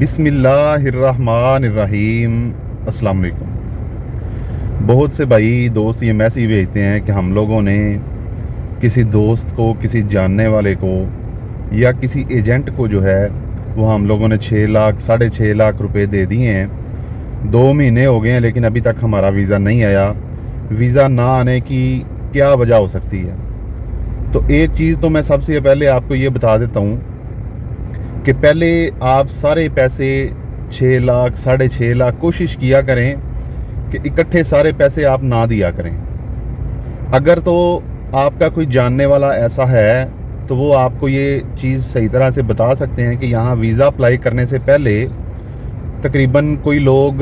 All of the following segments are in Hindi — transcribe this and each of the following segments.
बिस्मिल्लाहिर्रहमानिर्रहीम। अस्सलाम वालेकुम। बहुत से भाई दोस्त ये मैसेज भेजते हैं कि हम लोगों ने किसी दोस्त को, किसी जानने वाले को या किसी एजेंट को जो है वो हम लोगों ने 6 लाख 6.5 लाख रुपए दे दिए हैं। 2 महीने हो गए हैं लेकिन अभी तक हमारा वीज़ा नहीं आया। वीज़ा ना आने की क्या वजह हो सकती है? तो एक चीज़ तो मैं सबसे पहले आपको ये बता देता हूँ कि पहले आप सारे पैसे 6 लाख 6.5 लाख कोशिश किया करें कि इकट्ठे सारे पैसे आप ना दिया करें। अगर तो आपका कोई जानने वाला ऐसा है तो वो आपको ये चीज़ सही तरह से बता सकते हैं कि यहाँ वीज़ा अप्लाई करने से पहले तकरीबन कोई लोग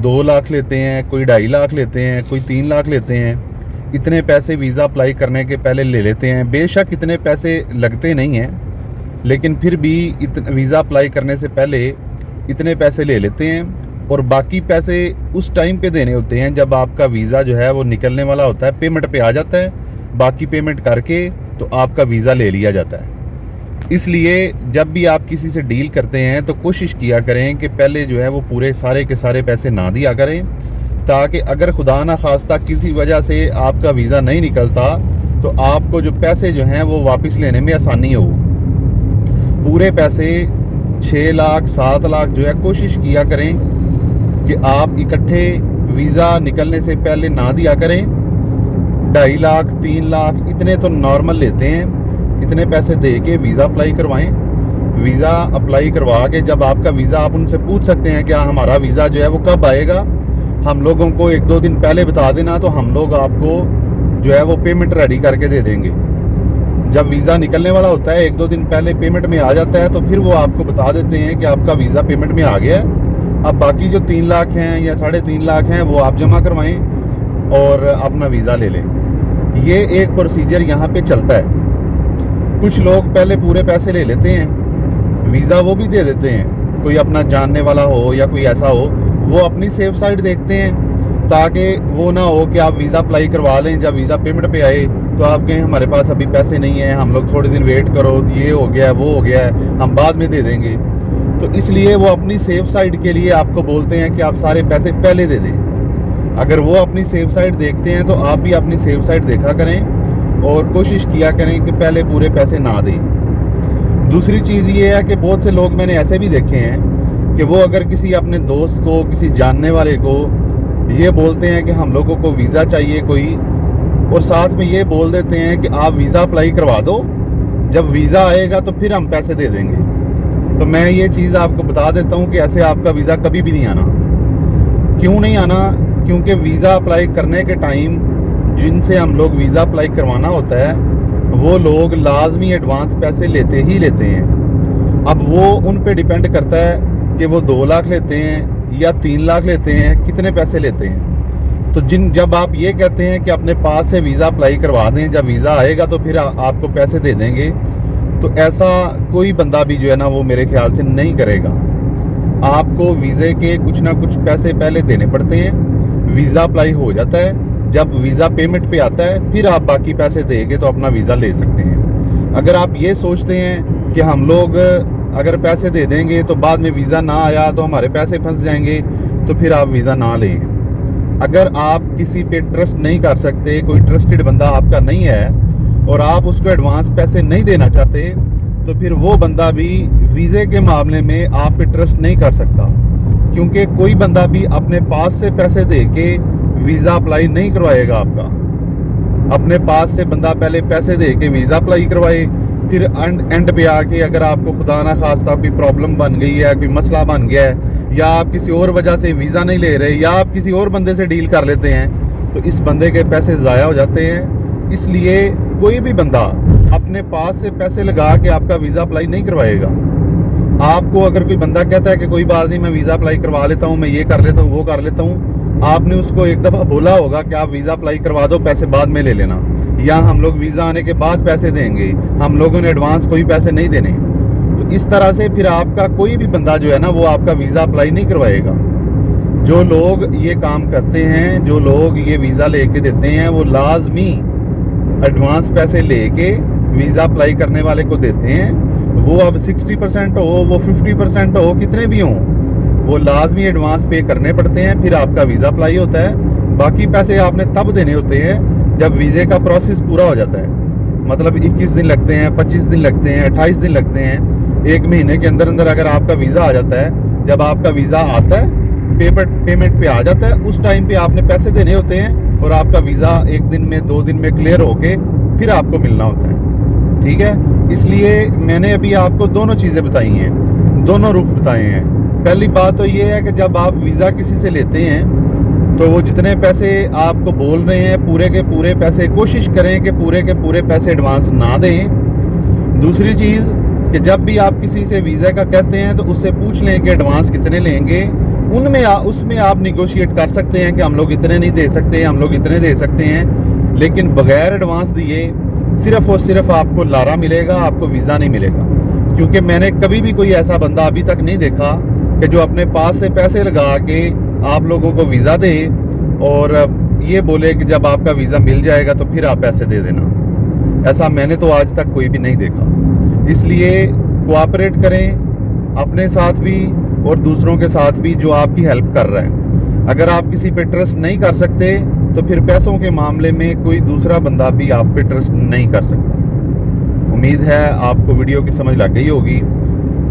2 लाख लेते हैं, कोई 2.5 लाख लेते हैं, कोई 3 लाख लेते हैं। इतने पैसे वीज़ा अप्लाई करने के पहले ले लेते हैं। बेशक इतने पैसे लगते नहीं हैं लेकिन फिर भी वीज़ा अप्लाई करने से पहले इतने पैसे ले लेते हैं और बाकी पैसे उस टाइम पे देने होते हैं जब आपका वीज़ा जो है वो निकलने वाला होता है, पेमेंट पे आ जाता है। बाकी पेमेंट करके तो आपका वीज़ा ले लिया जाता है। इसलिए जब भी आप किसी से डील करते हैं तो कोशिश किया करें कि पहले जो है वो पूरे सारे के सारे पैसे ना दिया करें, ताकि अगर खुदा ना खास्ता किसी वजह से आपका वीज़ा नहीं निकलता तो आपको जो पैसे जो हैं वो वापस लेने में आसानी हो। पूरे पैसे 6 लाख 7 लाख जो है कोशिश किया करें कि आप इकट्ठे वीज़ा निकलने से पहले ना दिया करें। 2.5 लाख 3 लाख इतने तो नॉर्मल लेते हैं। इतने पैसे दे के वीज़ा अप्लाई करवाएं। वीज़ा अप्लाई करवा के जब आपका वीज़ा, आप उनसे पूछ सकते हैं कि हमारा वीज़ा जो है वो कब आएगा, हम लोगों को 1-2 दिन पहले बता देना तो हम लोग आपको जो है वो पेमेंट रेडी करके दे देंगे। जब वीज़ा निकलने वाला होता है 1-2 दिन पहले पेमेंट में आ जाता है तो फिर वो आपको बता देते हैं कि आपका वीज़ा पेमेंट में आ गया है। अब बाकी जो 3 लाख हैं या 3.5 लाख हैं वो आप जमा करवाएं और अपना वीज़ा ले लें। ये एक प्रोसीजर यहाँ पे चलता है। कुछ लोग पहले पूरे पैसे ले लेते हैं, वीज़ा वो भी दे देते हैं। कोई अपना जानने वाला हो या कोई ऐसा हो, वो अपनी सेफ साइड देखते हैं ताकि वो ना हो कि आप वीज़ा अप्लाई करवा लें, जब वीज़ा पेमेंट पे आए तो आप कहें हमारे पास अभी पैसे नहीं हैं, हम लोग थोड़े दिन वेट करो, ये हो गया है, वो हो गया है, हम बाद में दे देंगे। तो इसलिए वो अपनी सेफ साइड के लिए आपको बोलते हैं कि आप सारे पैसे पहले दे दें। अगर वो अपनी सेफ साइड देखते हैं तो आप भी अपनी सेफ साइड देखा करें और कोशिश किया करें कि पहले पूरे पैसे ना दें। दूसरी चीज़ ये है कि बहुत से लोग मैंने ऐसे भी देखे हैं कि वो अगर किसी अपने दोस्त को, किसी जानने वाले को ये बोलते हैं कि हम लोगों को वीज़ा चाहिए कोई, और साथ में ये बोल देते हैं कि आप वीज़ा अप्लाई करवा दो, जब वीज़ा आएगा तो फिर हम पैसे दे देंगे। तो मैं ये चीज़ आपको बता देता हूँ कि ऐसे आपका वीज़ा कभी भी नहीं आना। क्यों नहीं आना? क्योंकि वीज़ा अप्लाई करने के टाइम जिनसे हम लोग वीज़ा अप्लाई करवाना होता है वो लोग लाजमी एडवांस पैसे लेते ही लेते हैं। अब वो उन पे डिपेंड करता है कि वो 2 लाख लेते हैं या 3 लाख लेते हैं, कितने पैसे लेते हैं। तो जब आप ये कहते हैं कि अपने पास से वीज़ा अप्लाई करवा दें, जब वीज़ा आएगा तो फिर आपको पैसे दे देंगे, तो ऐसा कोई बंदा भी जो है ना वो मेरे ख्याल से नहीं करेगा। आपको वीज़े के कुछ ना कुछ पैसे पहले देने पड़ते हैं। वीज़ा अप्लाई हो जाता है, जब वीज़ा पेमेंट पे आता है फिर आप बाकी पैसे देके तो अपना वीज़ा ले सकते हैं। अगर आप ये सोचते हैं कि हम लोग अगर पैसे दे देंगे तो बाद में वीज़ा ना आया तो हमारे पैसे फंस जाएंगे, तो फिर आप वीज़ा ना लें। अगर आप किसी पे ट्रस्ट नहीं कर सकते, कोई ट्रस्टेड बंदा आपका नहीं है और आप उसको एडवांस पैसे नहीं देना चाहते, तो फिर वो बंदा भी वीज़े के मामले में आप पे ट्रस्ट नहीं कर सकता। क्योंकि कोई बंदा भी अपने पास से पैसे दे के वीज़ा अप्लाई नहीं करवाएगा आपका। अपने पास से बंदा पहले पैसे दे के वीज़ा अप्लाई करवाए, फिर एंड पे आके अगर आपको खुदा ना खास्ता कोई प्रॉब्लम बन गई है, कोई मसला बन गया है, या आप किसी और वजह से वीज़ा नहीं ले रहे, या आप किसी और बंदे से डील कर लेते हैं, तो इस बंदे के पैसे ज़ाया हो जाते हैं। इसलिए कोई भी बंदा अपने पास से पैसे लगा के आपका वीज़ा अप्लाई नहीं करवाएगा। आपको अगर कोई बंदा कहता है कि कोई बात नहीं, मैं वीज़ा अप्लाई करवा लेता हूँ, मैं ये कर लेता हूँ, वो कर लेता हूँ, आपने उसको एक दफ़ा बोला होगा कि आप वीज़ा अप्लाई करवा दो, पैसे बाद में ले लेना, या हम लोग वीज़ा आने के बाद पैसे देंगे, हम लोगों ने एडवांस कोई पैसे नहीं देने। तो इस तरह से फिर आपका कोई भी बंदा जो है ना वो आपका वीज़ा अप्लाई नहीं करवाएगा। जो लोग ये काम करते हैं, जो लोग ये वीज़ा लेके देते हैं, वो लाजमी एडवांस पैसे लेके वीज़ा अप्लाई करने वाले को देते हैं। वो अब 60% हो, वो 50% हो, कितने भी हों, वो लाजमी एडवांस पे करने पड़ते हैं। फिर आपका वीज़ा अप्लाई होता है। बाकी पैसे आपने तब देने होते हैं जब वीज़े का प्रोसेस पूरा हो जाता है। मतलब 21 दिन लगते हैं, 25 दिन लगते हैं, 28 दिन लगते हैं, 1 महीने के अंदर अंदर अगर आपका वीज़ा आ जाता है। जब आपका वीज़ा आता है, पेमेंट पे आ जाता है, उस टाइम पे आपने पैसे देने होते हैं और आपका वीज़ा 1 दिन में 2 दिन में क्लियर होके फिर आपको मिलना होता है। ठीक है, इसलिए मैंने अभी आपको दोनों चीज़ें बताई हैं, दोनों रुख बताए हैं। पहली बात तो ये है कि जब आप वीज़ा किसी से लेते हैं तो वो जितने पैसे आपको बोल रहे हैं पूरे के पूरे पैसे, कोशिश करें कि पूरे के पूरे पैसे एडवांस ना दें। दूसरी चीज़ कि जब भी आप किसी से वीज़ा का कहते हैं तो उससे पूछ लें कि एडवांस कितने लेंगे। उसमें आप निगोशिएट कर सकते हैं कि हम लोग इतने नहीं दे सकते, हम लोग इतने दे सकते हैं, लेकिन बगैर एडवांस दिए सिर्फ़ और सिर्फ आपको लारा मिलेगा, आपको वीज़ा नहीं मिलेगा। क्योंकि मैंने कभी भी कोई ऐसा बंदा अभी तक नहीं देखा कि जो अपने पास से पैसे लगा के आप लोगों को वीज़ा दे और ये बोले कि जब आपका वीज़ा मिल जाएगा तो फिर आप पैसे दे देना। ऐसा मैंने तो आज तक कोई भी नहीं देखा। इसलिए कोऑपरेट करें अपने साथ भी और दूसरों के साथ भी जो आपकी हेल्प कर रहा है। अगर आप किसी पे ट्रस्ट नहीं कर सकते तो फिर पैसों के मामले में कोई दूसरा बंदा भी आप पे ट्रस्ट नहीं कर सकता। उम्मीद है आपको वीडियो की समझ लग गई होगी।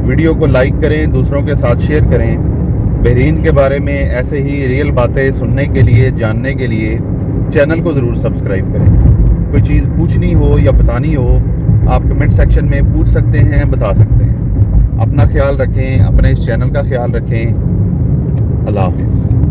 वीडियो को लाइक करें, दूसरों के साथ शेयर करें। बहरीन के बारे में ऐसे ही रियल बातें सुनने के लिए, जानने के लिए चैनल को ज़रूर सब्सक्राइब करें। कोई चीज़ पूछनी हो या बतानी हो आप कमेंट सेक्शन में पूछ सकते हैं, बता सकते हैं। अपना ख्याल रखें, अपने इस चैनल का ख्याल रखें। अल्लाह हाफिज़।